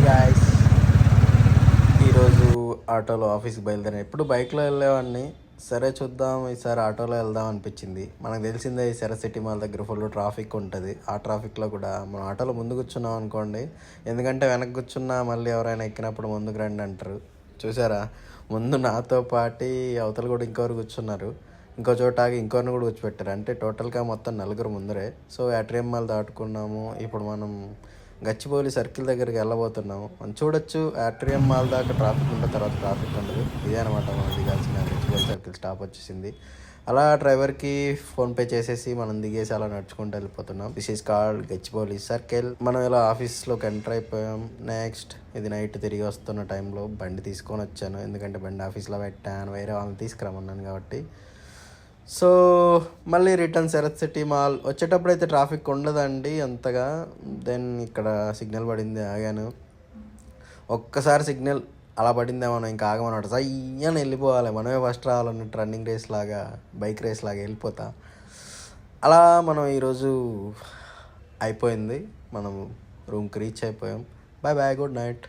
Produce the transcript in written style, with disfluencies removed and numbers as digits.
Hi guys, ఈరోజు ఆటోలో ఆఫీస్కి బయలుదేరాను. ఎప్పుడు బైక్లో వెళ్ళేవాడిని. సరే చూద్దాం, ఈసారి ఆటోలో వెళ్దాం అనిపించింది. మనకు తెలిసిందే ఈ సిటీ మాల్ దగ్గర ఫుల్ ట్రాఫిక్ ఉంటుంది. ఆ ట్రాఫిక్లో కూడా మనం ఆటోలో ముందు కూర్చున్నాం అనుకోండి, ఎందుకంటే వెనక్కి కూర్చున్నా మళ్ళీ ఎవరైనా ఎక్కినప్పుడు ముందుకు రండి అంటారు. చూసారా, ముందు నాతో పాటి అవతల కూడా ఇంకొకరు కూర్చున్నారు. ఇంకో చోట ఆగి ఇంకొకరిని కూడా కూర్చోపెట్టారు. అంటే టోటల్గా మొత్తం నలుగురు ముందరే. సో ఏటీఎం మాల్ దాటుకున్నాము. ఇప్పుడు మనం గచ్చిబౌలి సర్కిల్ దగ్గరికి వెళ్ళబోతున్నాము. మనం చూడొచ్చు, ఏటీఎం మాల్ దాకా ట్రాఫిక్ ఉన్న తర్వాత ట్రాఫిక్ ఉండదు. ఇదే అనమాట మనం దిగాల్సిన గచ్చిబౌలి సర్కిల్ స్టాప్ వచ్చేసింది. అలా డ్రైవర్కి ఫోన్పే చేసేసి మనం దిగేసి అలా నడుచుకుంటూ వెళ్ళిపోతున్నాం. This is called Gachibowli circle. మనం ఇలా ఆఫీస్లోకి ఎంటర్ అయిపోయాం. నెక్స్ట్ ఇది నైట్ తిరిగి వస్తున్న టైంలో బండి తీసుకొని వచ్చాను, ఎందుకంటే బండి ఆఫీస్లో పెట్టాను, వేరే వాళ్ళని తీసుకురమ్మన్నాను కాబట్టి. సో మళ్ళీ రిటర్న్ శరత్ సిటీ మాల్ వచ్చేటప్పుడు అయితే ట్రాఫిక్ ఉండదండి అంతగా. దెన్ ఇక్కడ సిగ్నల్ పడింది, ఆగాను. ఒక్కసారి సిగ్నల్ అలా పడిందేమో, ఇంకా ఆగమన్నమాట. సయ్యని వెళ్ళిపోవాలి, మనమే ఫస్ట్ రావాలన్నట్టు. రన్నింగ్ రేస్ లాగా, బైక్ రేస్ లాగా వెళ్ళిపోతా. అలా మనం ఈరోజు అయిపోయింది, మనం రూమ్కి రీచ్ అయిపోయాం. Bye bye, good night.